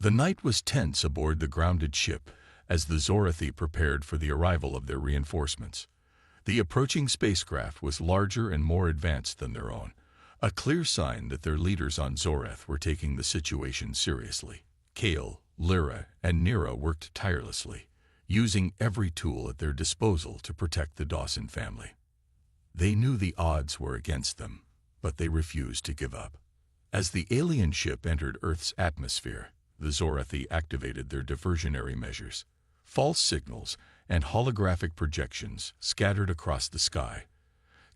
The night was tense aboard the grounded ship as the Zorathi prepared for the arrival of their reinforcements. The approaching spacecraft was larger and more advanced than their own, a clear sign that their leaders on Zorath were taking the situation seriously. Kale, Lyra, and Nira worked tirelessly, using every tool at their disposal to protect the Dawson family. They knew the odds were against them, but they refused to give up. As the alien ship entered Earth's atmosphere, the Zorathi activated their diversionary measures. False signals and holographic projections scattered across the sky,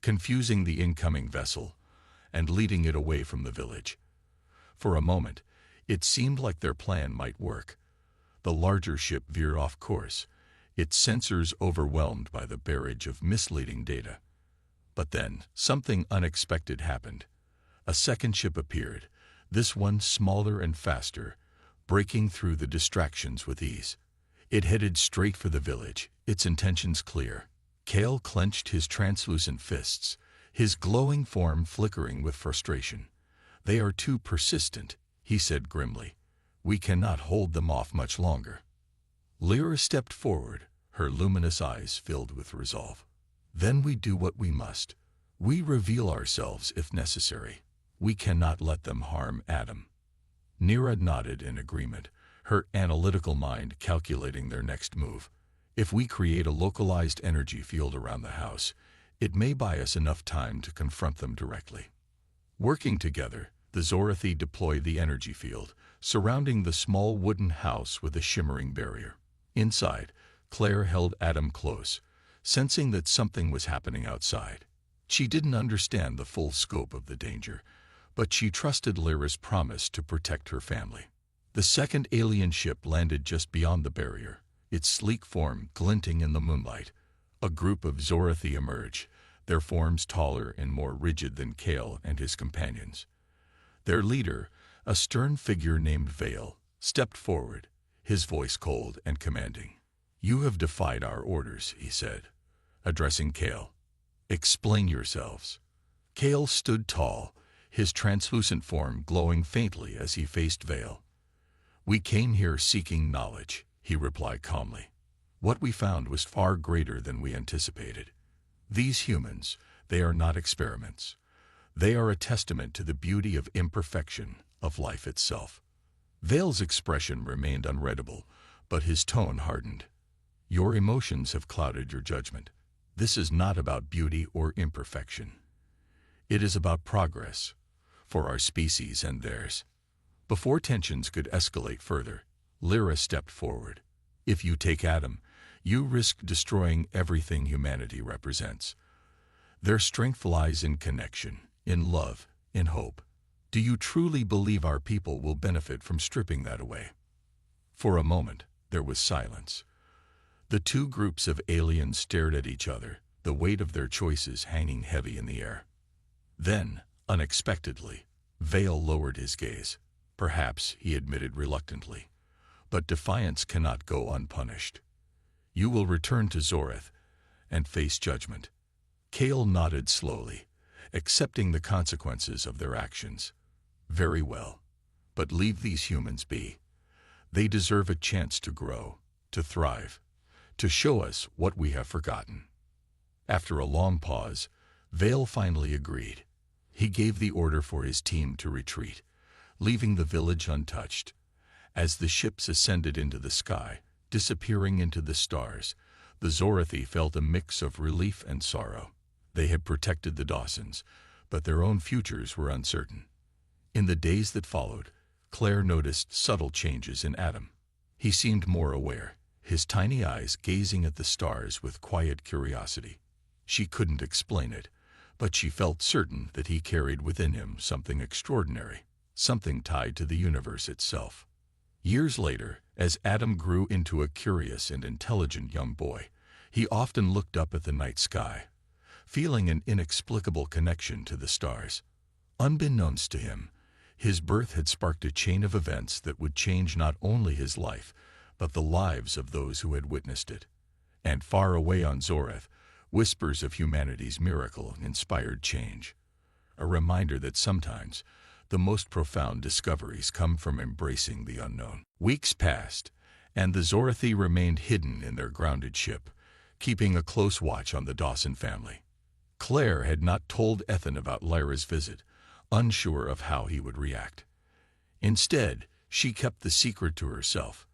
confusing the incoming vessel and leading it away from the village. For a moment, it seemed like their plan might work. The larger ship veered off course, its sensors overwhelmed by the barrage of misleading data. But then, something unexpected happened. A second ship appeared, this one smaller and faster, breaking through the distractions with ease. It headed straight for the village, its intentions clear. Kale clenched his translucent fists, his glowing form flickering with frustration. "They are too persistent," he said grimly. "We cannot hold them off much longer." Lyra stepped forward, her luminous eyes filled with resolve. "Then we do what we must. We reveal ourselves if necessary. We cannot let them harm Adam." Nira nodded in agreement, her analytical mind calculating their next move. "If we create a localized energy field around the house, it may buy us enough time to confront them directly." Working together, the Zorathi deployed the energy field, surrounding the small wooden house with a shimmering barrier. Inside, Claire held Adam close, sensing that something was happening outside. She didn't understand the full scope of the danger, but she trusted Lyra's promise to protect her family. The second alien ship landed just beyond the barrier, its sleek form glinting in the moonlight. A group of Zorathi emerged, their forms taller and more rigid than Kale and his companions. Their leader, a stern figure named Vale, stepped forward, his voice cold and commanding. "You have defied our orders," he said, addressing Kale. "Explain yourselves." Kale stood tall, his translucent form glowing faintly as he faced Vale. "We came here seeking knowledge," he replied calmly. "What we found was far greater than we anticipated. These humans, they are not experiments. They are a testament to the beauty of imperfection, of life itself." Vale's expression remained unreadable, but his tone hardened. "Your emotions have clouded your judgment. This is not about beauty or imperfection. It is about progress, for our species and theirs." Before tensions could escalate further, Lyra stepped forward. "If you take Adam, you risk destroying everything humanity represents. Their strength lies in connection, in love, in hope. Do you truly believe our people will benefit from stripping that away?" For a moment, there was silence. The two groups of aliens stared at each other, the weight of their choices hanging heavy in the air. Then, unexpectedly, Vale lowered his gaze. "Perhaps," he admitted reluctantly, "but defiance cannot go unpunished. You will return to Zorath and face judgment." Kale nodded slowly, accepting the consequences of their actions. "Very well, but leave these humans be. They deserve a chance to grow, to thrive, to show us what we have forgotten." After a long pause, Vale finally agreed. He gave the order for his team to retreat, leaving the village untouched. As the ships ascended into the sky, disappearing into the stars, the Zorathi felt a mix of relief and sorrow. They had protected the Dawsons, but their own futures were uncertain. In the days that followed, Claire noticed subtle changes in Adam. He seemed more aware, his tiny eyes gazing at the stars with quiet curiosity. She couldn't explain it, but she felt certain that he carried within him something extraordinary, something tied to the universe itself. Years later, as Adam grew into a curious and intelligent young boy, he often looked up at the night sky, feeling an inexplicable connection to the stars. Unbeknownst to him, his birth had sparked a chain of events that would change not only his life, but the lives of those who had witnessed it. And far away on Zorath, whispers of humanity's miracle inspired change. A reminder that sometimes, the most profound discoveries come from embracing the unknown. Weeks passed, and the Zorathi remained hidden in their grounded ship, keeping a close watch on the Dawson family. Claire had not told Ethan about Lyra's visit, unsure of how he would react. Instead, she kept the secret to herself,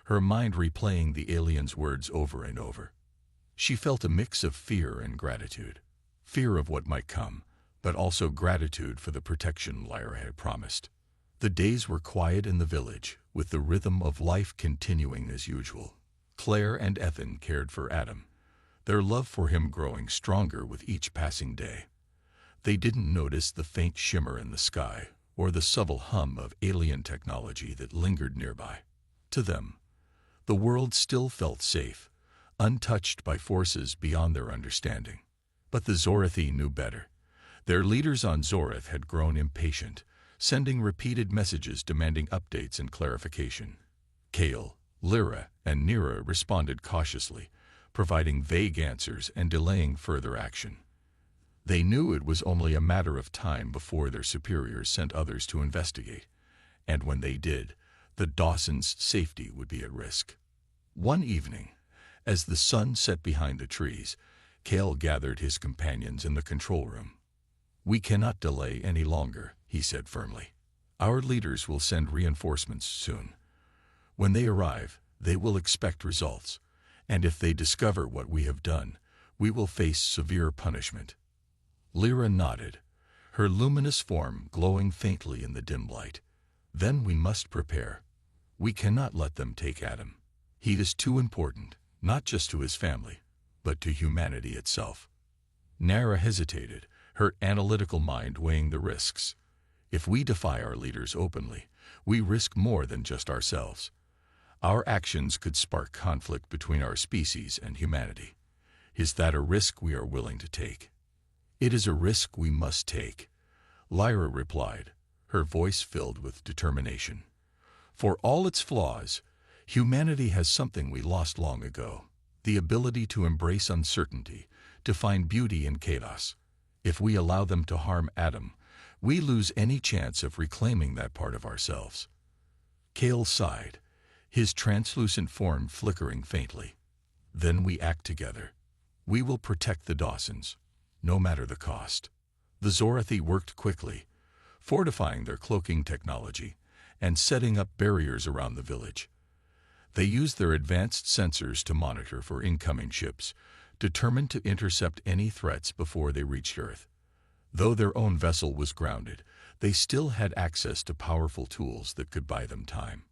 her mind replaying the alien's words over and over. She felt a mix of fear and gratitude. Fear of what might come, but also gratitude for the protection Lyra had promised. The days were quiet in the village, with the rhythm of life continuing as usual. Claire and Ethan cared for Adam, their love for him growing stronger with each passing day. They didn't notice the faint shimmer in the sky or the subtle hum of alien technology that lingered nearby. To them, the world still felt safe, untouched by forces beyond their understanding. But the Zorathi knew better. Their leaders on Zorath had grown impatient, sending repeated messages demanding updates and clarification. Kale, Lyra, and Nira responded cautiously, providing vague answers and delaying further action. They knew it was only a matter of time before their superiors sent others to investigate, and when they did, the Dawsons' safety would be at risk. One evening, as the sun set behind the trees, Kale gathered his companions in the control room. "We cannot delay any longer," he said firmly. "Our leaders will send reinforcements soon. When they arrive, they will expect results, and if they discover what we have done, we will face severe punishment." Lyra nodded, her luminous form glowing faintly in the dim light. "Then we must prepare. We cannot let them take Adam. He is too important, not just to his family, but to humanity itself." Nara hesitated, her analytical mind weighing the risks. "If we defy our leaders openly, we risk more than just ourselves. Our actions could spark conflict between our species and humanity. Is that a risk we are willing to take?" "It is a risk we must take," Lyra replied, her voice filled with determination. "For all its flaws, humanity has something we lost long ago: the ability to embrace uncertainty, to find beauty in chaos. If we allow them to harm Adam, we lose any chance of reclaiming that part of ourselves." Kale sighed, his translucent form flickering faintly. "Then we act together. We will protect the Dawsons, no matter the cost." The Zorathi worked quickly, fortifying their cloaking technology and setting up barriers around the village. They used their advanced sensors to monitor for incoming ships, determined to intercept any threats before they reached Earth. Though their own vessel was grounded, they still had access to powerful tools that could buy them time.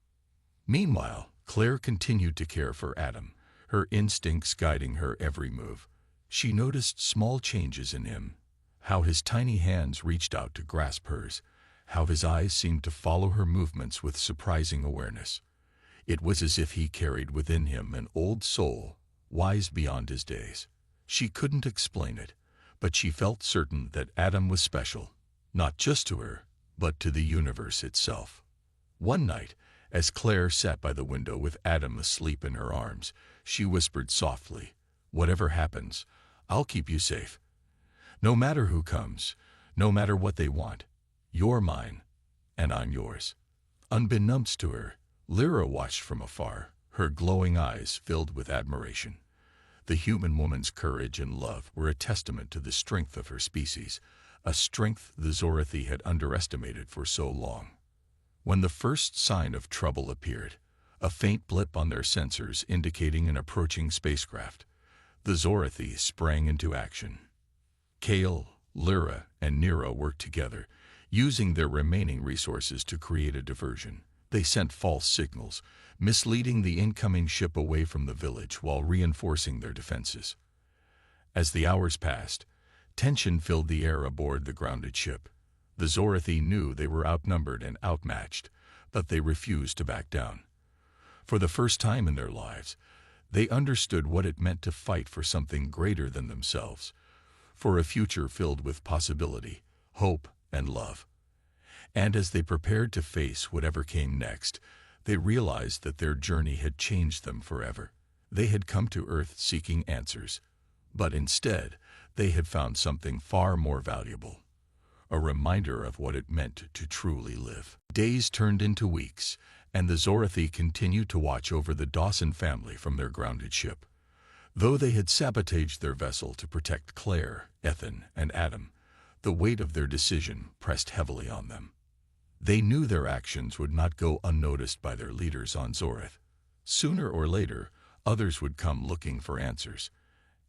Meanwhile, Claire continued to care for Adam, her instincts guiding her every move. She noticed small changes in him, how his tiny hands reached out to grasp hers, how his eyes seemed to follow her movements with surprising awareness. It was as if he carried within him an old soul, wise beyond his days. She couldn't explain it, but she felt certain that Adam was special, not just to her, but to the universe itself. One night, as Claire sat by the window with Adam asleep in her arms, she whispered softly, "Whatever happens, I'll keep you safe. No matter who comes, no matter what they want, you're mine, and I'm yours." Unbeknownst to her, Lyra watched from afar, her glowing eyes filled with admiration. The human woman's courage and love were a testament to the strength of her species, a strength the Zorathi had underestimated for so long. When the first sign of trouble appeared, a faint blip on their sensors indicating an approaching spacecraft, the Zorathi sprang into action. Kale, Lyra, and Nira worked together, using their remaining resources to create a diversion. They sent false signals, misleading the incoming ship away from the village while reinforcing their defenses. As the hours passed, tension filled the air aboard the grounded ship. The Zorathi knew they were outnumbered and outmatched, but they refused to back down. For the first time in their lives, they understood what it meant to fight for something greater than themselves, for a future filled with possibility, hope, and love. And as they prepared to face whatever came next, they realized that their journey had changed them forever. They had come to Earth seeking answers, but instead, they had found something far more valuable: a reminder of what it meant to truly live. Days turned into weeks, and the Zorathi continued to watch over the Dawson family from their grounded ship. Though they had sabotaged their vessel to protect Claire, Ethan, and Adam, the weight of their decision pressed heavily on them. They knew their actions would not go unnoticed by their leaders on Zorath. Sooner or later, others would come looking for answers,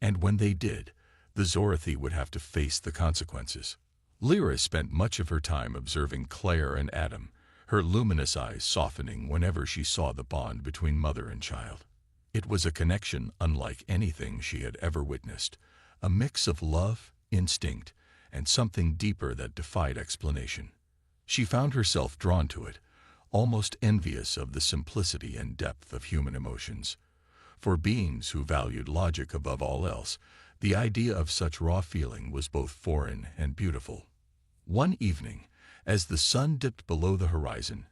and when they did, the Zorathi would have to face the consequences. Lyra spent much of her time observing Claire and Adam, her luminous eyes softening whenever she saw the bond between mother and child. It was a connection unlike anything she had ever witnessed, a mix of love, instinct, and something deeper that defied explanation. She found herself drawn to it, almost envious of the simplicity and depth of human emotions. For beings who valued logic above all else, the idea of such raw feeling was both foreign and beautiful. One evening, as the sun dipped below the horizon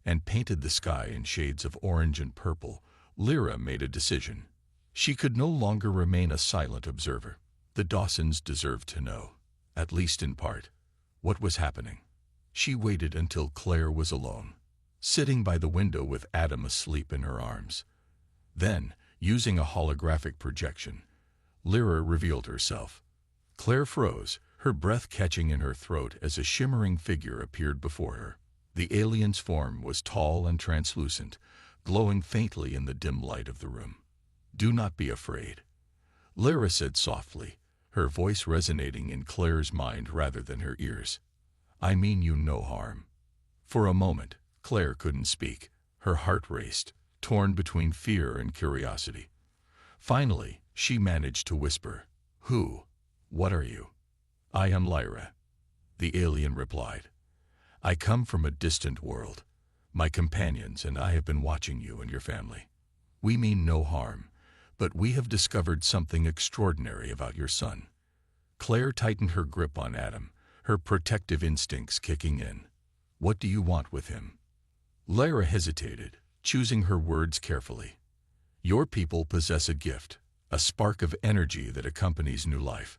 and painted the sky in shades of orange and purple, Lyra made a decision. She could no longer remain a silent observer. The Dawsons deserved to know, at least in part, what was happening. She waited until Claire was alone, sitting by the window with Adam asleep in her arms. Then, using a holographic projection, Lyra revealed herself. Claire froze, her breath catching in her throat as a shimmering figure appeared before her. The alien's form was tall and translucent, glowing faintly in the dim light of the room. "Do not be afraid," Lyra said softly, her voice resonating in Claire's mind rather than her ears. "I mean you no harm." For a moment, Claire couldn't speak. Her heart raced, torn between fear and curiosity. Finally, she managed to whisper, "Who? What are you?" "I am Lyra," the alien replied. "I come from a distant world. My companions and I have been watching you and your family. We mean no harm, but we have discovered something extraordinary about your son." Claire tightened her grip on Adam, her protective instincts kicking in. "What do you want with him?" Lyra hesitated, choosing her words carefully. "Your people possess a gift, a spark of energy that accompanies new life.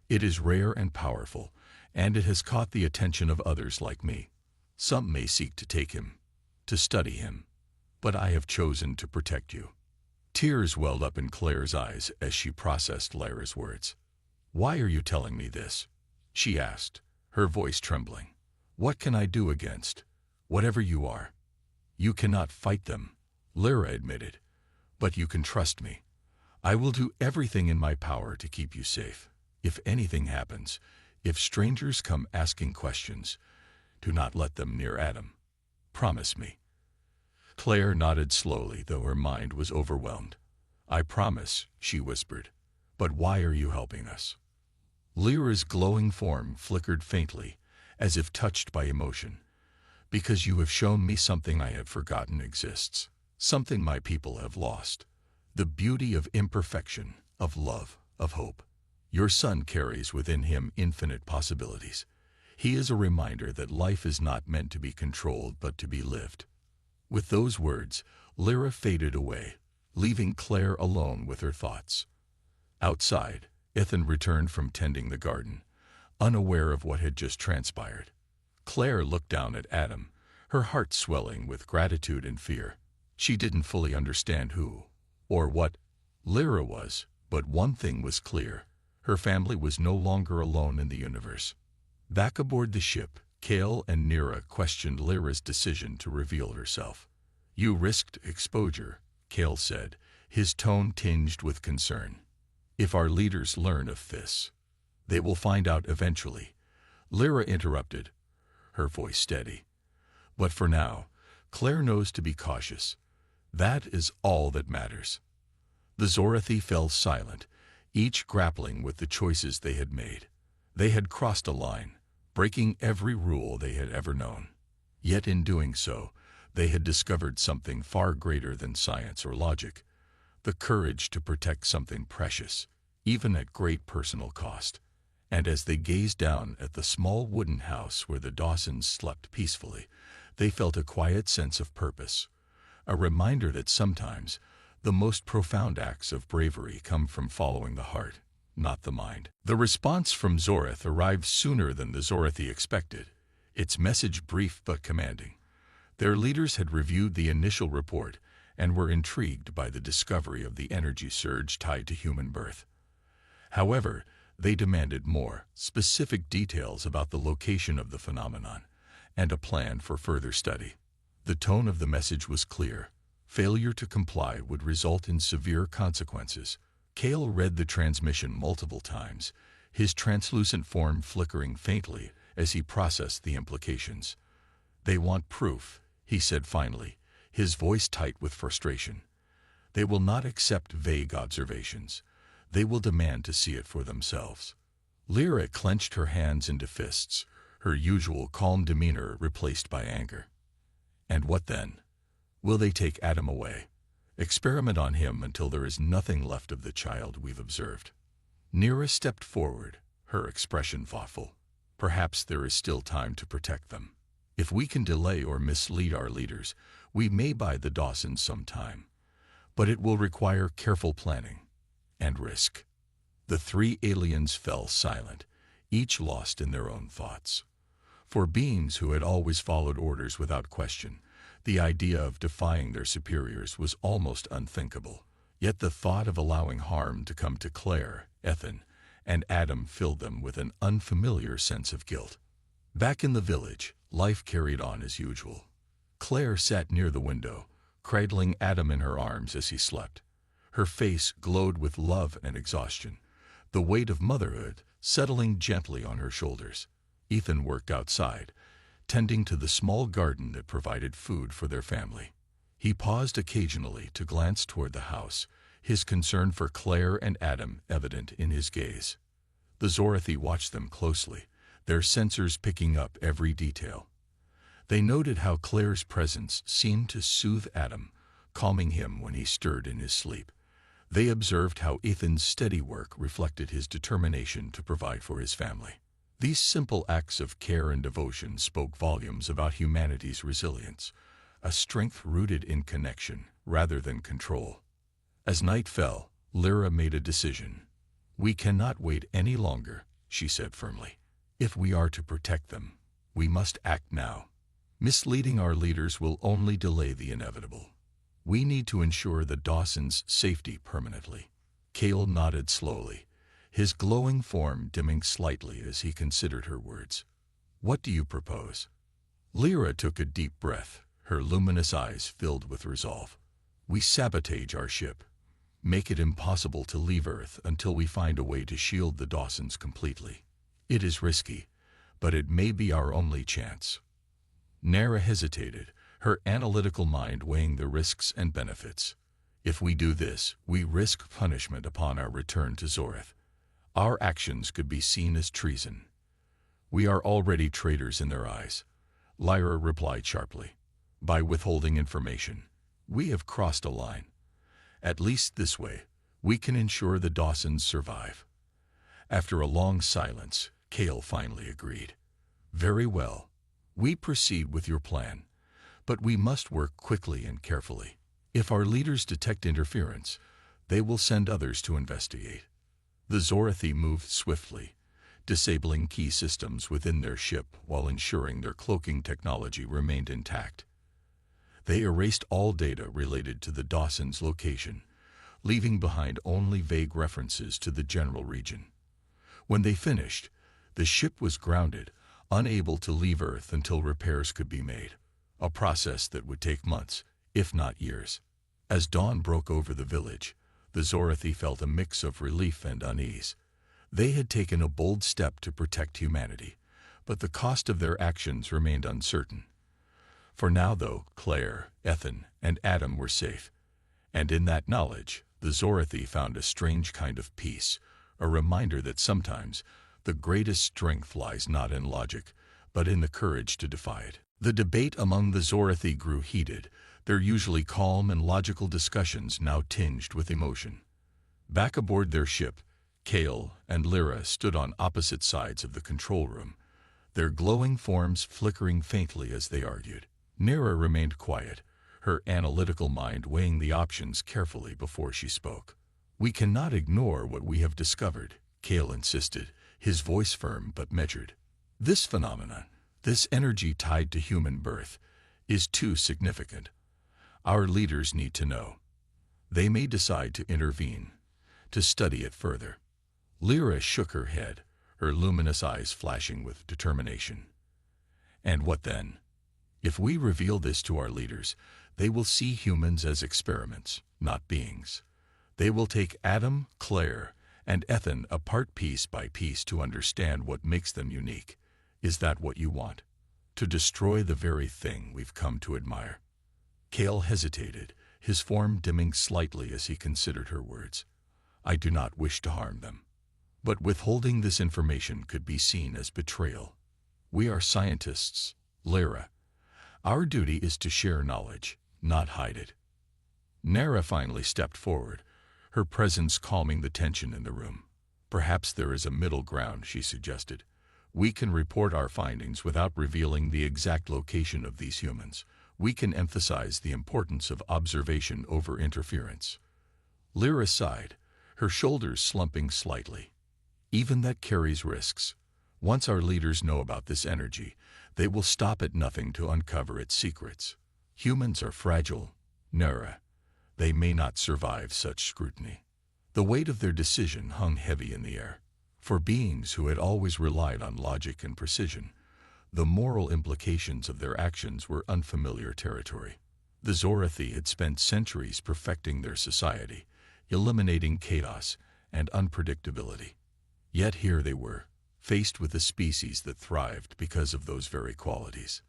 It is rare and powerful, and it has caught the attention of others like me. Some may seek to take him, to study him, but I have chosen to protect you." Tears welled up in Claire's eyes as she processed Lyra's words. "Why are you telling me this?" she asked, her voice trembling. "What can I do against whatever you are?" "You cannot fight them," Lyra admitted, "but you can trust me. I will do everything in my power to keep you safe. If anything happens, if strangers come asking questions, do not let them near Adam. Promise me." Claire nodded slowly, though her mind was overwhelmed. "I promise," she whispered. "But why are you helping us?" Lyra's glowing form flickered faintly, as if touched by emotion. "Because you have shown me something I have forgotten exists, something my people have lost. The beauty of imperfection, of love, of hope. Your son carries within him infinite possibilities. He is a reminder that life is not meant to be controlled but to be lived." With those words, Lyra faded away, leaving Claire alone with her thoughts. Outside, Ethan returned from tending the garden, unaware of what had just transpired. Claire looked down at Adam, her heart swelling with gratitude and fear. She didn't fully understand who or what Lyra was, but one thing was clear: her family was no longer alone in the universe. Back aboard the ship, Kale and Nira questioned Lyra's decision to reveal herself. "You risked exposure," Kale said, his tone tinged with concern. "If our leaders learn of this, they will find out eventually," Lyra interrupted, her voice steady. "But for now, Claire knows to be cautious. That is all that matters." The Zorathi fell silent, each grappling with the choices they had made. They had crossed a line, breaking every rule they had ever known. Yet in doing so, they had discovered something far greater than science or logic: the courage to protect something precious, even at great personal cost. And as they gazed down at the small wooden house where the Dawsons slept peacefully, they felt a quiet sense of purpose, a reminder that sometimes the most profound acts of bravery come from following the heart. not the mind. The response from Zorath arrived sooner than the Zorathi expected, its message brief but commanding. Their leaders had reviewed the initial report and were intrigued by the discovery of the energy surge tied to human birth. However, they demanded more specific details about the location of the phenomenon and a plan for further study. The tone of the message was clear. Failure to comply would result in severe consequences. Cale read the transmission multiple times, his translucent form flickering faintly as he processed the implications. "They want proof," he said finally, his voice tight with frustration. "They will not accept vague observations. They will demand to see it for themselves." Lyra clenched her hands into fists, her usual calm demeanor replaced by anger. "And what then? Will they take Adam away? Experiment on him until there is nothing left of the child we've observed?" Neera stepped forward, her expression thoughtful. "Perhaps there is still time to protect them. If we can delay or mislead our leaders, we may buy the Dawsons some time. But it will require careful planning and risk." The three aliens fell silent, each lost in their own thoughts. For beings who had always followed orders without question, the idea of defying their superiors was almost unthinkable. Yet the thought of allowing harm to come to Claire, Ethan, and Adam filled them with an unfamiliar sense of guilt. Back in the village, life carried on as usual. Claire sat near the window, cradling Adam in her arms as he slept. Her face glowed with love and exhaustion, the weight of motherhood settling gently on her shoulders. Ethan worked outside, tending to the small garden that provided food for their family. He paused occasionally to glance toward the house, his concern for Claire and Adam evident in his gaze. The Zorathi watched them closely, their sensors picking up every detail. They noted how Claire's presence seemed to soothe Adam, calming him when he stirred in his sleep. They observed how Ethan's steady work reflected his determination to provide for his family. These simple acts of care and devotion spoke volumes about humanity's resilience, a strength rooted in connection rather than control. As night fell, Lyra made a decision. "We cannot wait any longer," she said firmly. "If we are to protect them, we must act now. Misleading our leaders will only delay the inevitable. We need to ensure the Dawsons' safety permanently." Cale nodded slowly, his glowing form dimming slightly as he considered her words. "What do you propose?" Lyra took a deep breath, her luminous eyes filled with resolve. "We sabotage our ship. Make it impossible to leave Earth until we find a way to shield the Dawsons completely. It is risky, but it may be our only chance." Neera hesitated, her analytical mind weighing the risks and benefits. "If we do this, we risk punishment upon our return to Zorath. Our actions could be seen as treason." "We are already traitors in their eyes," Lyra replied sharply. "By withholding information, we have crossed a line. At least this way, we can ensure the Dawsons survive." After a long silence, Cale finally agreed. "Very well. We proceed with your plan, but we must work quickly and carefully. If our leaders detect interference, they will send others to investigate." The Zorathi moved swiftly, disabling key systems within their ship while ensuring their cloaking technology remained intact. They erased all data related to the Dawsons' location, leaving behind only vague references to the general region. When they finished, the ship was grounded, unable to leave Earth until repairs could be made, a process that would take months, if not years. As dawn broke over the village, the Zorathi felt a mix of relief and unease. They had taken a bold step to protect humanity, but the cost of their actions remained uncertain. For now, though, Claire, Ethan, and Adam were safe, and in that knowledge, the Zorathi found a strange kind of peace, a reminder that sometimes the greatest strength lies not in logic, but in the courage to defy it. The debate among the Zorathi grew heated, their usually calm and logical discussions now tinged with emotion. Back aboard their ship, Cale and Lyra stood on opposite sides of the control room, their glowing forms flickering faintly as they argued. Neera remained quiet, her analytical mind weighing the options carefully before she spoke. "We cannot ignore what we have discovered," Cale insisted, his voice firm but measured. This phenomenon, this energy tied to human birth, is too significant. Our leaders need to know. They may decide to intervene, to study it further. Lyra shook her head, her luminous eyes flashing with determination. And what then? If we reveal this to our leaders, they will see humans as experiments, not beings. They will take Adam, Claire, and Ethan apart piece by piece to understand what makes them unique. Is that what you want? To destroy the very thing we've come to admire? Cale hesitated, his form dimming slightly as he considered her words. I do not wish to harm them. But withholding this information could be seen as betrayal. We are scientists, Lyra. Our duty is to share knowledge, not hide it. Nara finally stepped forward, her presence calming the tension in the room. Perhaps there is a middle ground, she suggested. We can report our findings without revealing the exact location of these humans. We can emphasize the importance of observation over interference. Lyra sighed, her shoulders slumping slightly. Even that carries risks. Once our leaders know about this energy, they will stop at nothing to uncover its secrets. Humans are fragile, Nara. They may not survive such scrutiny. The weight of their decision hung heavy in the air. For beings who had always relied on logic and precision, the moral implications of their actions were unfamiliar territory. The Zorathi had spent centuries perfecting their society, eliminating chaos and unpredictability. Yet here they were, faced with a species that thrived because of those very qualities.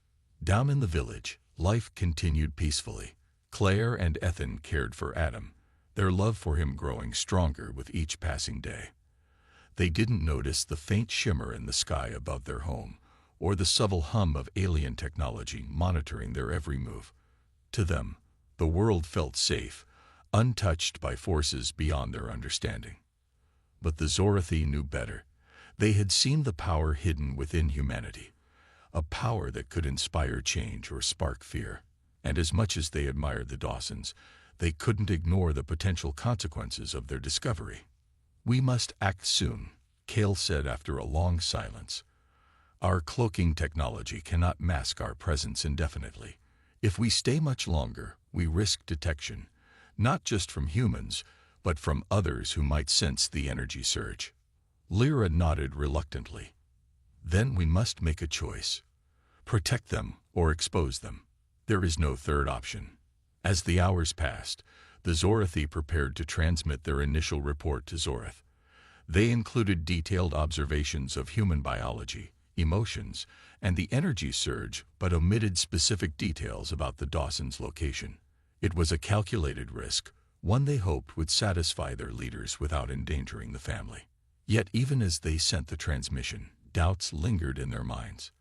Down in the village, life continued peacefully. Claire and Ethan cared for Adam, their love for him growing stronger with each passing day. They didn't notice the faint shimmer in the sky above their home, or the subtle hum of alien technology monitoring their every move. To them, the world felt safe, untouched by forces beyond their understanding. But the Zorathi knew better. They had seen the power hidden within humanity, a power that could inspire change or spark fear. And as much as they admired the Dawsons, they couldn't ignore the potential consequences of their discovery. We must act soon, Cale said after a long silence. Our cloaking technology cannot mask our presence indefinitely. If we stay much longer, we risk detection, not just from humans, but from others who might sense the energy surge. Lyra nodded reluctantly. Then we must make a choice. Protect them or expose them. There is no third option. As the hours passed, the Zorathi prepared to transmit their initial report to Zorath. They included detailed observations of human biology, emotions, and the energy surge, but omitted specific details about the Dawsons' location. It was a calculated risk, one they hoped would satisfy their leaders without endangering the family. Yet even as they sent the transmission, doubts lingered in their minds.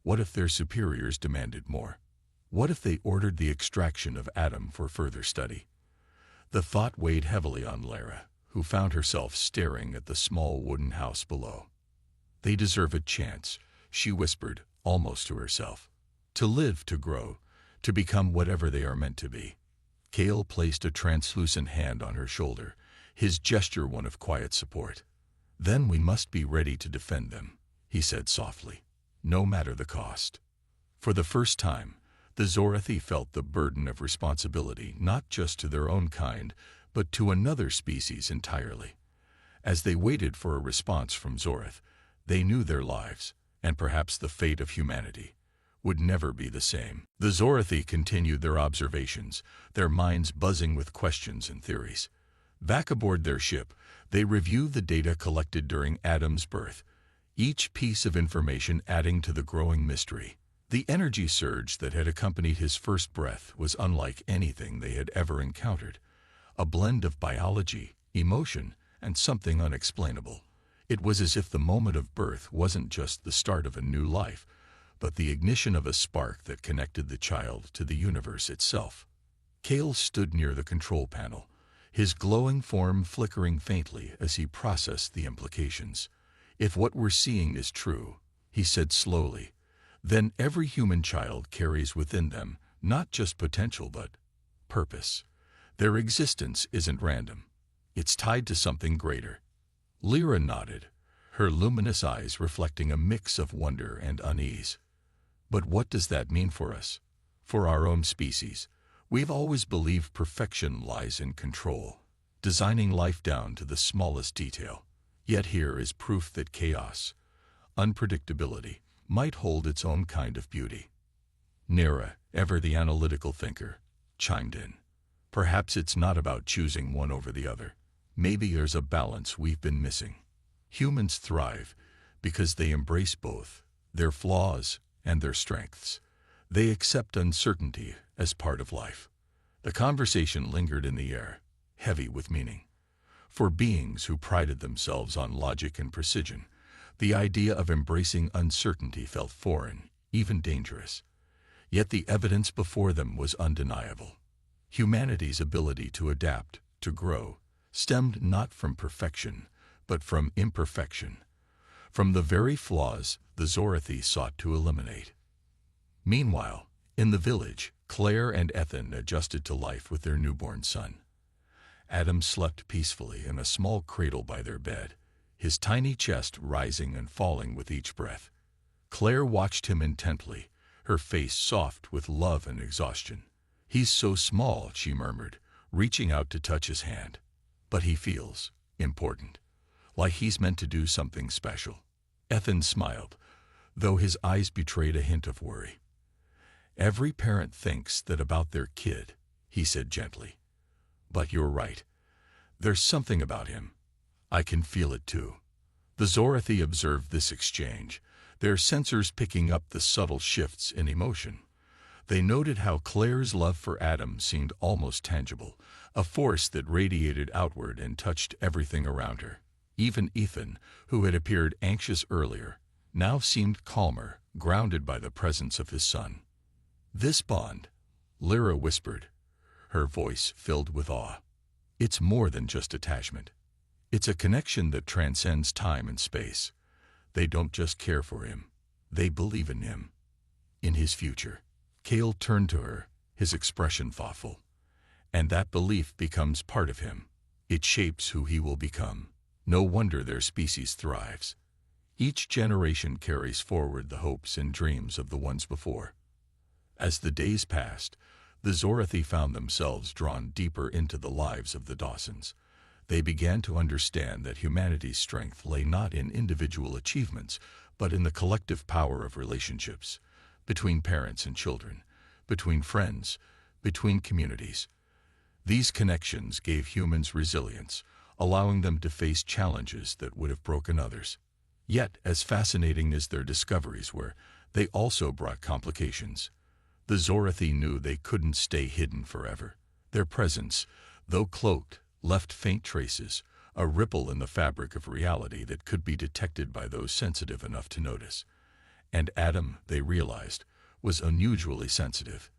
What if their superiors demanded more? What if they ordered the extraction of Adam for further study? The thought weighed heavily on Lyra, who found herself staring at the small wooden house below. They deserve a chance, she whispered, almost to herself. To live, to grow, to become whatever they are meant to be. Cale placed a translucent hand on her shoulder, his gesture one of quiet support. Then we must be ready to defend them, he said softly, no matter the cost. For the first time, the Zorathi felt the burden of responsibility not just to their own kind, but to another species entirely. As they waited for a response from Zorath, they knew their lives, and perhaps the fate of humanity, would never be the same. The Zorathi continued their observations, their minds buzzing with questions and theories. Back aboard their ship, they reviewed the data collected during Adam's birth, each piece of information adding to the growing mystery. The energy surge that had accompanied his first breath was unlike anything they had ever encountered, a blend of biology, emotion, and something unexplainable. It was as if the moment of birth wasn't just the start of a new life, but the ignition of a spark that connected the child to the universe itself. Cale stood near the control panel, his glowing form flickering faintly as he processed the implications. If what we're seeing is true, he said slowly, then every human child carries within them not just potential but purpose. Their existence isn't random. It's tied to something greater. Lyra nodded, her luminous eyes reflecting a mix of wonder and unease. But what does that mean for us? For our own species, we've always believed perfection lies in control, designing life down to the smallest detail. Yet here is proof that chaos, unpredictability, might hold its own kind of beauty. Nera, ever the analytical thinker, chimed in. Perhaps it's not about choosing one over the other. Maybe there's a balance we've been missing. Humans thrive because they embrace both, their flaws and their strengths. They accept uncertainty as part of life. The conversation lingered in the air, heavy with meaning. For beings who prided themselves on logic and precision, the idea of embracing uncertainty felt foreign, even dangerous. Yet the evidence before them was undeniable. Humanity's ability to adapt, to grow, stemmed not from perfection, but from imperfection, from the very flaws the Zorathi sought to eliminate. Meanwhile, in the village, Claire and Ethan adjusted to life with their newborn son. Adam slept peacefully in a small cradle by their bed, his tiny chest rising and falling with each breath. Claire watched him intently, her face soft with love and exhaustion. "He's so small," she murmured, reaching out to touch his hand. "But he feels important, like he's meant to do something special." Ethan smiled, though his eyes betrayed a hint of worry. "Every parent thinks that about their kid," he said gently. "But you're right. There's something about him. I can feel it too." The Zorathi observed this exchange, their sensors picking up the subtle shifts in emotion. They noted how Claire's love for Adam seemed almost tangible, a force that radiated outward and touched everything around her. Even Ethan, who had appeared anxious earlier, now seemed calmer, grounded by the presence of his son. "This bond," Lyra whispered, her voice filled with awe. "It's more than just attachment. It's a connection that transcends time and space. They don't just care for him. They believe in him, in his future." Cale turned to her, his expression thoughtful. "And that belief becomes part of him. It shapes who he will become. No wonder their species thrives. Each generation carries forward the hopes and dreams of the ones before." As the days passed, the Zorathi found themselves drawn deeper into the lives of the Dawsons. They began to understand that humanity's strength lay not in individual achievements, but in the collective power of relationships, between parents and children, between friends, between communities. These connections gave humans resilience, allowing them to face challenges that would have broken others. Yet, as fascinating as their discoveries were, they also brought complications. The Zorathi knew they couldn't stay hidden forever. Their presence, though cloaked, left faint traces, a ripple in the fabric of reality that could be detected by those sensitive enough to notice. And Adam, they realized, was unusually sensitive.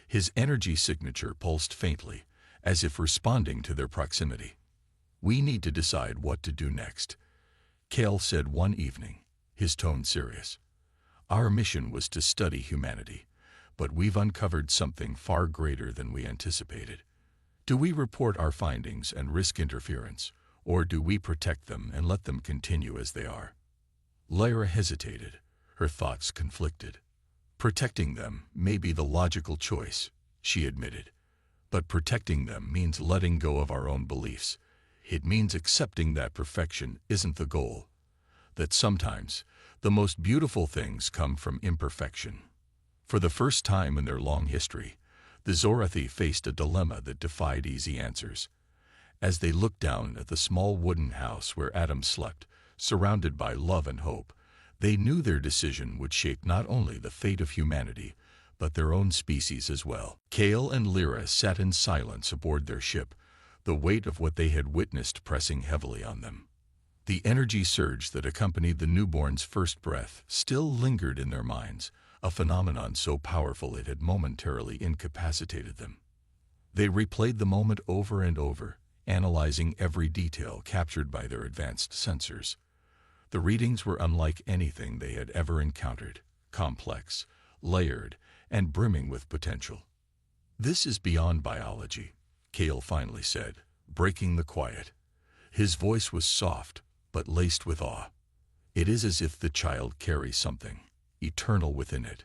His energy signature pulsed faintly, as if responding to their proximity. "We need to decide what to do next," Cale said one evening, his tone serious. "Our mission was to study humanity, but we've uncovered something far greater than we anticipated. Do we report our findings and risk interference, or do we protect them and let them continue as they are?" Lyra hesitated, her thoughts conflicted. "Protecting them may be the logical choice," she admitted. "But protecting them means letting go of our own beliefs. It means accepting that perfection isn't the goal, that sometimes the most beautiful things come from imperfection." For the first time in their long history, the Zorathi faced a dilemma that defied easy answers. As they looked down at the small wooden house where Adam slept, surrounded by love and hope, they knew their decision would shape not only the fate of humanity, but their own species as well. Cale and Lyra sat in silence aboard their ship, the weight of what they had witnessed pressing heavily on them. The energy surge that accompanied the newborn's first breath still lingered in their minds, a phenomenon so powerful it had momentarily incapacitated them. They replayed the moment over and over, analyzing every detail captured by their advanced sensors. The readings were unlike anything they had ever encountered, complex, layered, and brimming with potential. "This is beyond biology," Cale finally said, breaking the quiet. His voice was soft, but laced with awe. It is as if the child carries something eternal within it.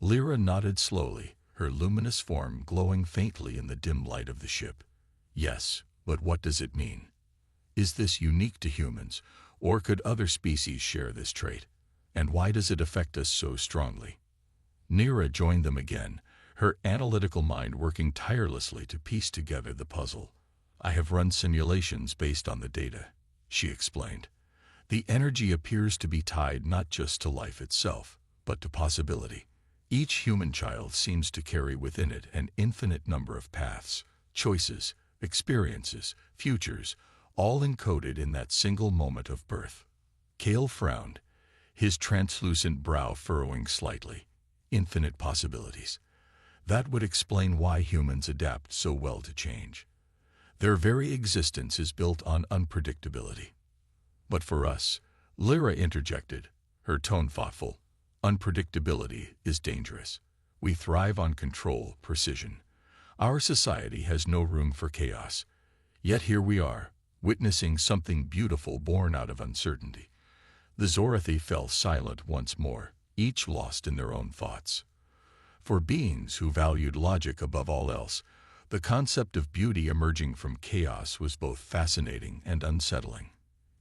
Lyra nodded slowly, her luminous form glowing faintly in the dim light of the ship. Yes, but what does it mean? Is this unique to humans, or could other species share this trait? And why does it affect us so strongly? Nira joined them again, her analytical mind working tirelessly to piece together the puzzle. I have run simulations based on the data, she explained. The energy appears to be tied not just to life itself, but to possibility. Each human child seems to carry within it an infinite number of paths, choices, experiences, futures, all encoded in that single moment of birth. Cale frowned, his translucent brow furrowing slightly. Infinite possibilities. That would explain why humans adapt so well to change. Their very existence is built on unpredictability. But for us, Lyra interjected, her tone thoughtful, unpredictability is dangerous. We thrive on control, precision. Our society has no room for chaos. Yet here we are, witnessing something beautiful born out of uncertainty. The Zorathi fell silent once more, each lost in their own thoughts. For beings who valued logic above all else, the concept of beauty emerging from chaos was both fascinating and unsettling.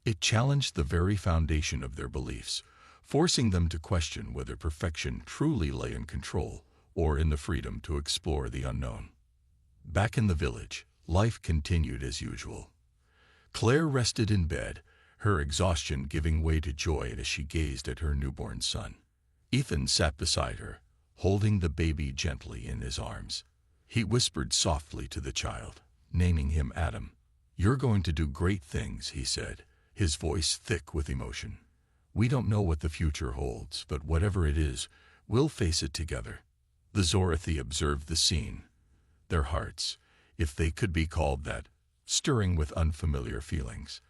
It challenged the very foundation of their beliefs, forcing them to question whether perfection truly lay in control or in the freedom to explore the unknown. Back in the village, life continued as usual. Claire rested in bed, her exhaustion giving way to joy as she gazed at her newborn son. Ethan sat beside her, holding the baby gently in his arms. He whispered softly to the child, naming him Adam. "You're going to do great things," he said, his voice thick with emotion. "We don't know what the future holds, but whatever it is, we'll face it together." The Zorathi observed the scene, their hearts, if they could be called that, stirring with unfamiliar feelings.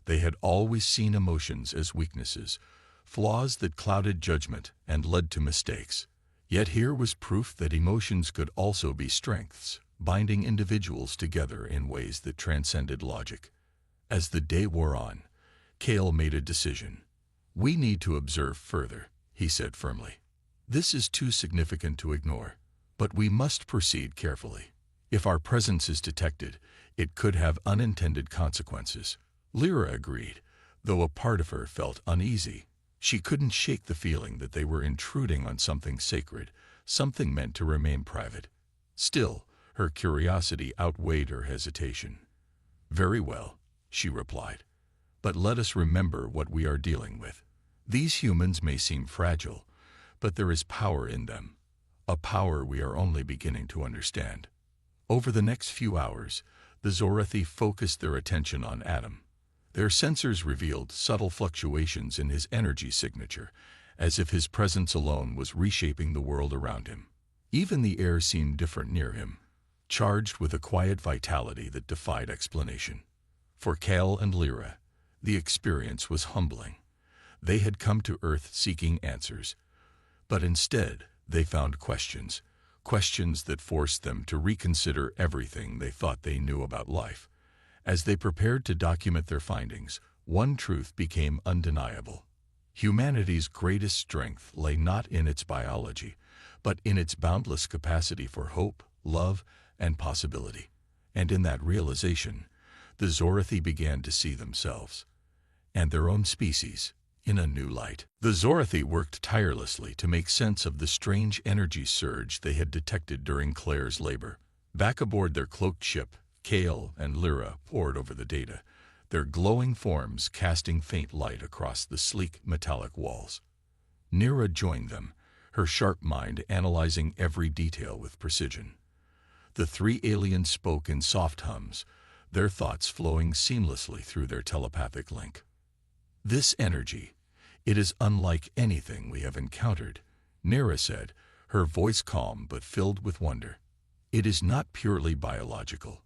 They had always seen emotions as weaknesses, flaws that clouded judgment and led to mistakes. Yet here was proof that emotions could also be strengths, binding individuals together in ways that transcended logic. As the day wore on, Cale made a decision. "We need to observe further," he said firmly. "This is too significant to ignore, but we must proceed carefully. If our presence is detected, it could have unintended consequences." Lyra agreed, though a part of her felt uneasy. She couldn't shake the feeling that they were intruding on something sacred, something meant to remain private. Still, her curiosity outweighed her hesitation. "Very well," she replied. "But let us remember what we are dealing with. These humans may seem fragile, but there is power in them, a power we are only beginning to understand." Over the next few hours, the Zorathi focused their attention on Adam. Their sensors revealed subtle fluctuations in his energy signature, as if his presence alone was reshaping the world around him. Even the air seemed different near him, charged with a quiet vitality that defied explanation. For Cale and Lyra, the experience was humbling. They had come to Earth seeking answers, but instead they found questions that forced them to reconsider everything they thought they knew about life. As they prepared to document their findings, one truth became undeniable. Humanity's greatest strength lay not in its biology, but in its boundless capacity for hope, love, and possibility. And in that realization, the Zorathi began to see themselves, and their own species, in a new light. The Zorathi worked tirelessly to make sense of the strange energy surge they had detected during Claire's labor. Back aboard their cloaked ship, Cale and Lyra pored over the data, their glowing forms casting faint light across the sleek metallic walls. Nira joined them, her sharp mind analyzing every detail with precision. The three aliens spoke in soft hums, their thoughts flowing seamlessly through their telepathic link. "This energy, it is unlike anything we have encountered," Nira said, her voice calm but filled with wonder. "It is not purely biological.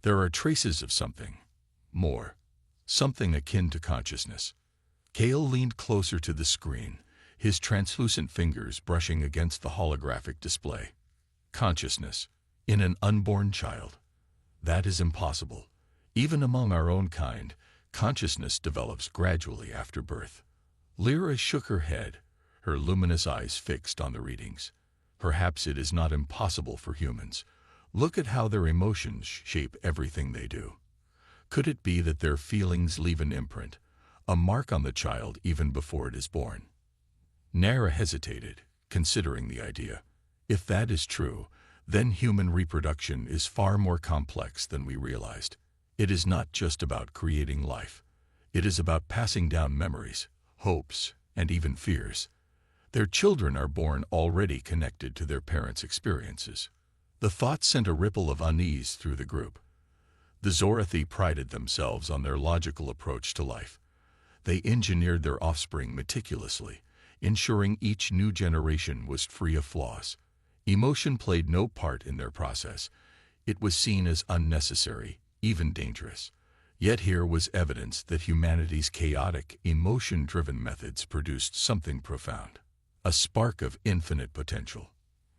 There are traces of something more, something akin to consciousness." Cale leaned closer to the screen, his translucent fingers brushing against the holographic display. "Consciousness in an unborn child. That is impossible. Even among our own kind, Consciousness develops gradually after birth. Lyra shook her head, her luminous eyes fixed on the readings. Perhaps it is not impossible for humans. Look at how their emotions shape everything they do. Could it be that their feelings leave an imprint, a mark on the child even before it is born? Nara hesitated, considering the idea. If that is true, then human reproduction is far more complex than we realized. It is not just about creating life. It is about passing down memories, hopes, and even fears. Their children are born already connected to their parents' experiences. The thought sent a ripple of unease through the group. The Zorathi prided themselves on their logical approach to life. They engineered their offspring meticulously, ensuring each new generation was free of flaws. Emotion played no part in their process. It was seen as unnecessary, even dangerous. Yet here was evidence that humanity's chaotic, emotion-driven methods produced something profound, a spark of infinite potential.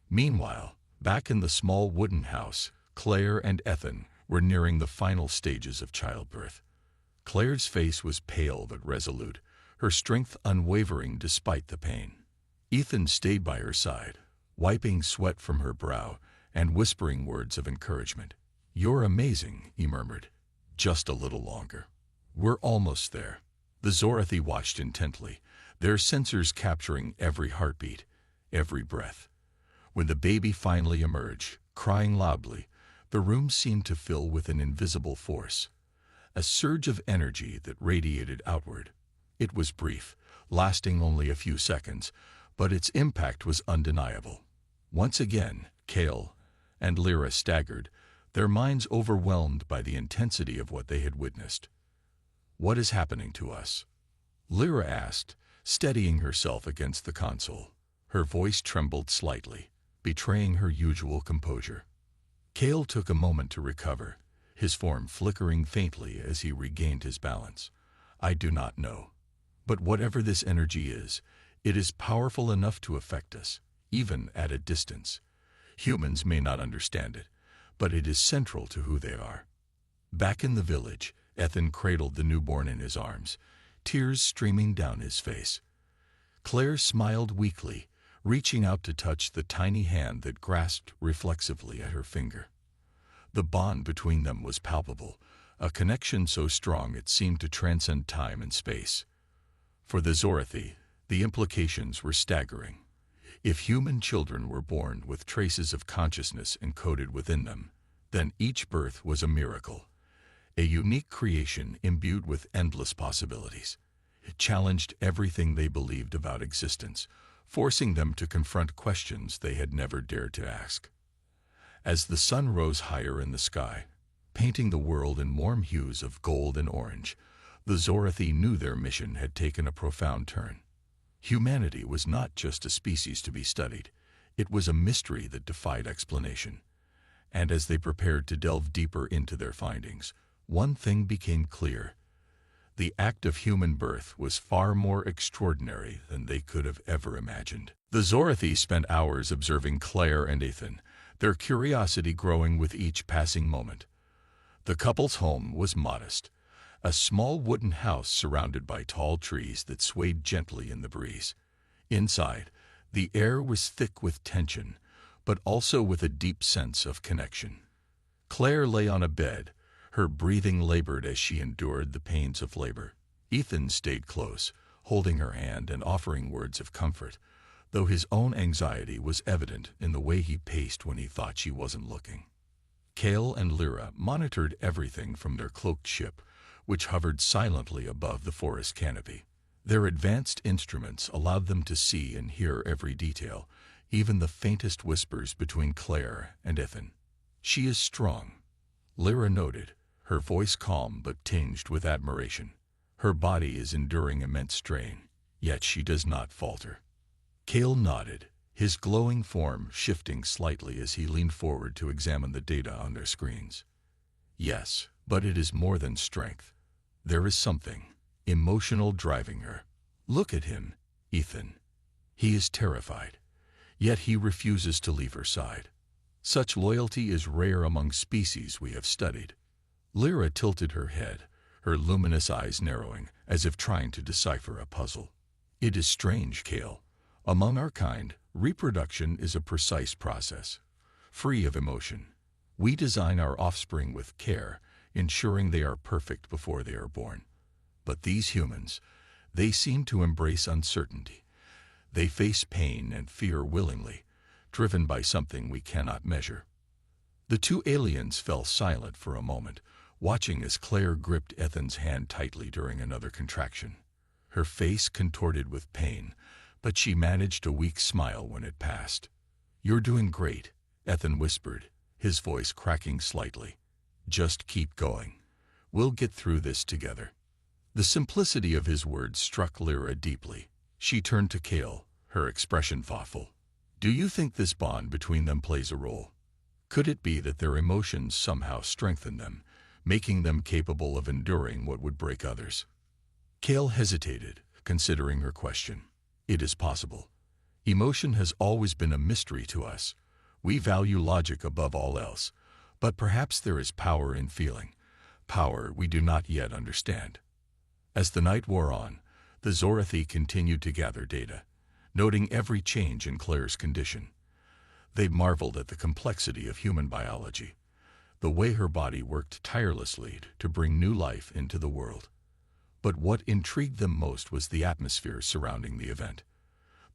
Meanwhile, back in the small wooden house, Claire and Ethan were nearing the final stages of childbirth. Claire's face was pale but resolute, her strength unwavering despite the pain. Ethan stayed by her side, wiping sweat from her brow and whispering words of encouragement. "You're amazing," he murmured. "Just a little longer. We're almost there." The Zorathi watched intently, their sensors capturing every heartbeat, every breath. When the baby finally emerged, crying loudly, the room seemed to fill with an invisible force, a surge of energy that radiated outward. It was brief, lasting only a few seconds, but its impact was undeniable. Once again, Kale and Lyra staggered, their minds overwhelmed by the intensity of what they had witnessed. "What is happening to us?" Lyra asked, steadying herself against the console. Her voice trembled slightly, betraying her usual composure. Kale took a moment to recover, his form flickering faintly as he regained his balance. "I do not know. But whatever this energy is, it is powerful enough to affect us, even at a distance. Humans may not understand it, but it is central to who they are." Back in the village, Ethan cradled the newborn in his arms, tears streaming down his face. Claire smiled weakly, reaching out to touch the tiny hand that grasped reflexively at her finger. The bond between them was palpable, a connection so strong it seemed to transcend time and space. For the Zorathi, the implications were staggering. If human children were born with traces of consciousness encoded within them, then each birth was a miracle, a unique creation imbued with endless possibilities. It challenged everything they believed about existence, forcing them to confront questions they had never dared to ask. As the sun rose higher in the sky, painting the world in warm hues of gold and orange, the Zorathi knew their mission had taken a profound turn. Humanity was not just a species to be studied, it was a mystery that defied explanation. And as they prepared to delve deeper into their findings, one thing became clear. The act of human birth was far more extraordinary than they could have ever imagined. The Zorathi spent hours observing Claire and Ethan, their curiosity growing with each passing moment. The couple's home was modest, a small wooden house surrounded by tall trees that swayed gently in the breeze. Inside, the air was thick with tension, but also with a deep sense of connection. Claire lay on a bed, her breathing labored as she endured the pains of labor. Ethan stayed close, holding her hand and offering words of comfort, though his own anxiety was evident in the way he paced when he thought she wasn't looking. Kale and Lyra monitored everything from their cloaked ship, which hovered silently above the forest canopy. Their advanced instruments allowed them to see and hear every detail, even the faintest whispers between Claire and Ethan. "She is strong," Lyra noted, her voice calm but tinged with admiration. "Her body is enduring immense strain, yet she does not falter." Kale nodded, his glowing form shifting slightly as he leaned forward to examine the data on their screens. "Yes, but it is more than strength. There is something emotional driving her. Look at him, Ethan. He is terrified, yet he refuses to leave her side. Such loyalty is rare among species we have studied." Lyra tilted her head, her luminous eyes narrowing, as if trying to decipher a puzzle. "It is strange, Kale. Among our kind, reproduction is a precise process, free of emotion. We design our offspring with care, ensuring they are perfect before they are born. But these humans, they seem to embrace uncertainty. They face pain and fear willingly, driven by something we cannot measure." The two aliens fell silent for a moment, watching as Claire gripped Ethan's hand tightly during another contraction. Her face contorted with pain, but she managed a weak smile when it passed. "You're doing great," Ethan whispered, his voice cracking slightly. "Just keep going. We'll get through this together." The simplicity of his words struck Lyra deeply. She turned to Kale, her expression thoughtful. "Do you think this bond between them plays a role? Could it be that their emotions somehow strengthen them, making them capable of enduring what would break others?" Kale hesitated, considering her question. "It is possible. Emotion has always been a mystery to us. We value logic above all else, but perhaps there is power in feeling, power we do not yet understand." As the night wore on, the Zorathi continued to gather data, noting every change in Claire's condition. They marveled at the complexity of human biology, the way her body worked tirelessly to bring new life into the world. But what intrigued them most was the atmosphere surrounding the event.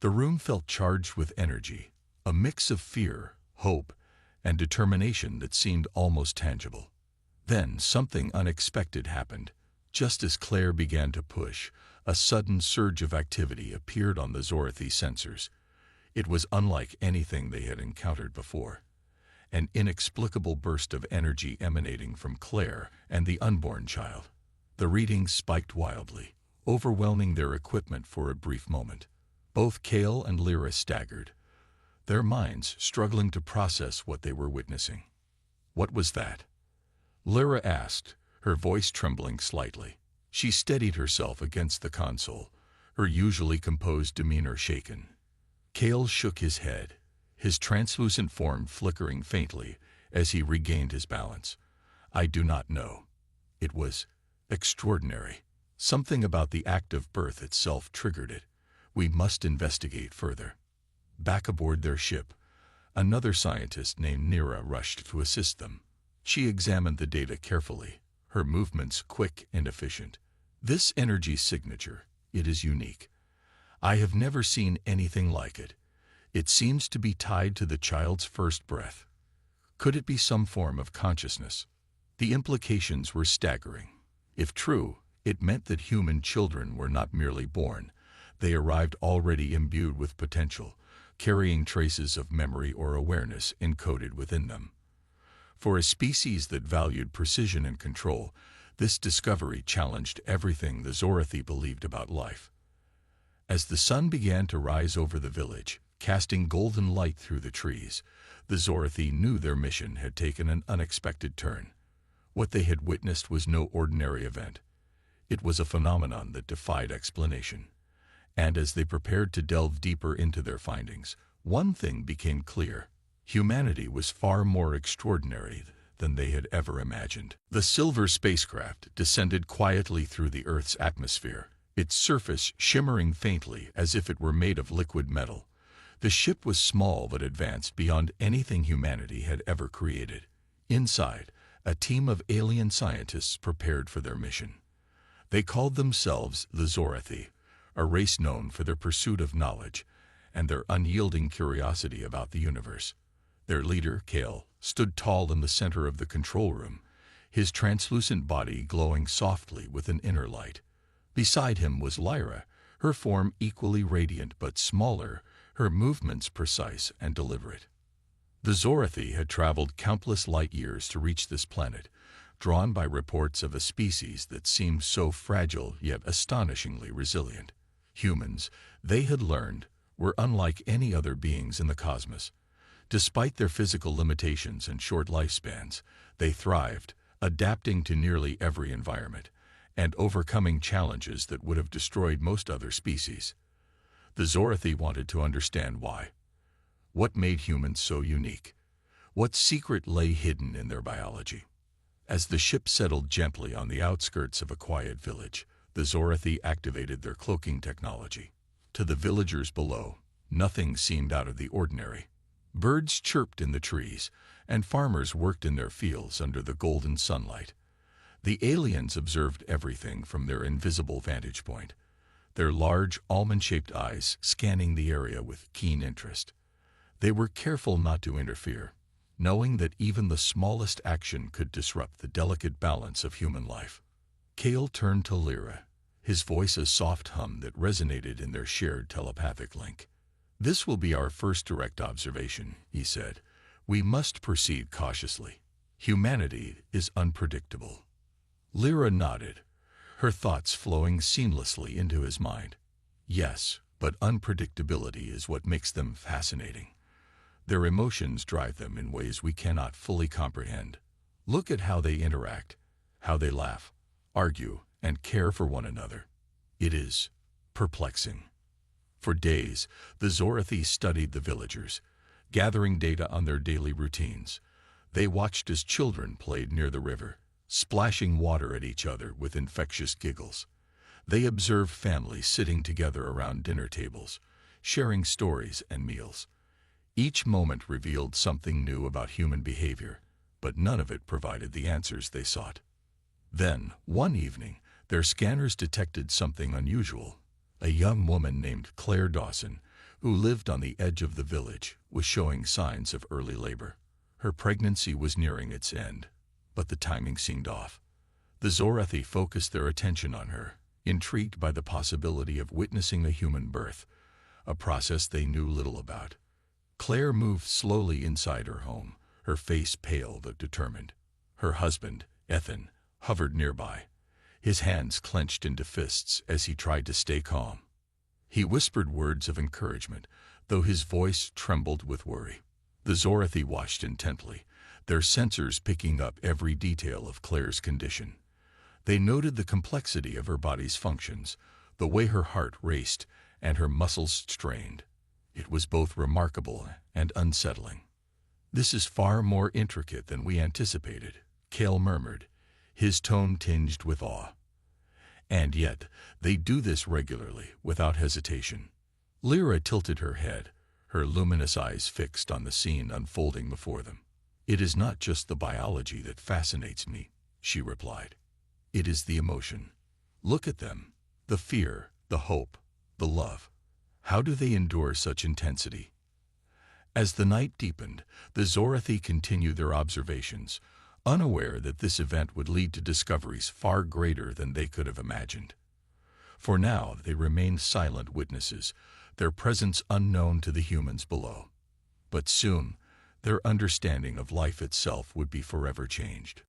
The room felt charged with energy, a mix of fear, hope, and determination that seemed almost tangible. Then something unexpected happened. Just as Claire began to push, a sudden surge of activity appeared on the Zorathi sensors. It was unlike anything they had encountered before. An inexplicable burst of energy emanating from Claire and the unborn child. The readings spiked wildly, overwhelming their equipment for a brief moment. Both Kale and Lyra staggered, their minds struggling to process what they were witnessing. "What was that?" Lyra asked, her voice trembling slightly. She steadied herself against the console, her usually composed demeanor shaken. Kale shook his head, his translucent form flickering faintly as he regained his balance. "I do not know. It was extraordinary. Something about the act of birth itself triggered it. We must investigate further." Back aboard their ship, another scientist named Nira rushed to assist them. She examined the data carefully, her movements quick and efficient. "This energy signature, it is unique. I have never seen anything like it. It seems to be tied to the child's first breath. Could it be some form of consciousness?" The implications were staggering. If true, it meant that human children were not merely born. They arrived already imbued with potential, carrying traces of memory or awareness encoded within them. For a species that valued precision and control, this discovery challenged everything the Zorathi believed about life. As the sun began to rise over the village, casting golden light through the trees, the Zorathi knew their mission had taken an unexpected turn. What they had witnessed was no ordinary event. It was a phenomenon that defied explanation. And as they prepared to delve deeper into their findings, one thing became clear. Humanity was far more extraordinary than they had ever imagined. The silver spacecraft descended quietly through the Earth's atmosphere, its surface shimmering faintly as if it were made of liquid metal. The ship was small but advanced beyond anything humanity had ever created. Inside, a team of alien scientists prepared for their mission. They called themselves the Zorathi, a race known for their pursuit of knowledge and their unyielding curiosity about the universe. Their leader, Kale, stood tall in the center of the control room, his translucent body glowing softly with an inner light. Beside him was Lyra, her form equally radiant but smaller, her movements precise and deliberate. The Zorathi had traveled countless light years to reach this planet, drawn by reports of a species that seemed so fragile yet astonishingly resilient. Humans, they had learned, were unlike any other beings in the cosmos. Despite their physical limitations and short lifespans, they thrived, adapting to nearly every environment, and overcoming challenges that would have destroyed most other species. The Zorathi wanted to understand why. What made humans so unique? What secret lay hidden in their biology? As the ship settled gently on the outskirts of a quiet village, the Zorathi activated their cloaking technology. To the villagers below, nothing seemed out of the ordinary. Birds chirped in the trees, and farmers worked in their fields under the golden sunlight. The aliens observed everything from their invisible vantage point, their large, almond-shaped eyes scanning the area with keen interest. They were careful not to interfere, knowing that even the smallest action could disrupt the delicate balance of human life. Kale turned to Lyra, his voice a soft hum that resonated in their shared telepathic link. "This will be our first direct observation," he said. "We must proceed cautiously. Humanity is unpredictable." Lyra nodded, her thoughts flowing seamlessly into his mind. Yes, but unpredictability is what makes them fascinating. Their emotions drive them in ways we cannot fully comprehend. Look at how they interact, how they laugh, argue, and care for one another. It is perplexing. For days, the Zorathi studied the villagers, gathering data on their daily routines. They watched as children played near the river, splashing water at each other with infectious giggles. They observed families sitting together around dinner tables, sharing stories and meals. Each moment revealed something new about human behavior, but none of it provided the answers they sought. Then, one evening, their scanners detected something unusual. A young woman named Claire Dawson, who lived on the edge of the village, was showing signs of early labor. Her pregnancy was nearing its end, but the timing seemed off. The Zorathi focused their attention on her, intrigued by the possibility of witnessing a human birth, a process they knew little about. Claire moved slowly inside her home, her face pale but determined. Her husband, Ethan, hovered nearby, his hands clenched into fists as he tried to stay calm. He whispered words of encouragement, though his voice trembled with worry. The Zorathi watched intently, their sensors picking up every detail of Claire's condition. They noted the complexity of her body's functions, the way her heart raced and her muscles strained. It was both remarkable and unsettling. "This is far more intricate than we anticipated," Kale murmured, his tone tinged with awe. "And yet, they do this regularly, without hesitation." Lyra tilted her head, her luminous eyes fixed on the scene unfolding before them. "It is not just the biology that fascinates me," she replied. "It is the emotion. Look at them, the fear, the hope, the love. How do they endure such intensity?" As the night deepened, the Zorathi continued their observations, unaware that this event would lead to discoveries far greater than they could have imagined. For now, they remained silent witnesses, their presence unknown to the humans below. But soon, their understanding of life itself would be forever changed.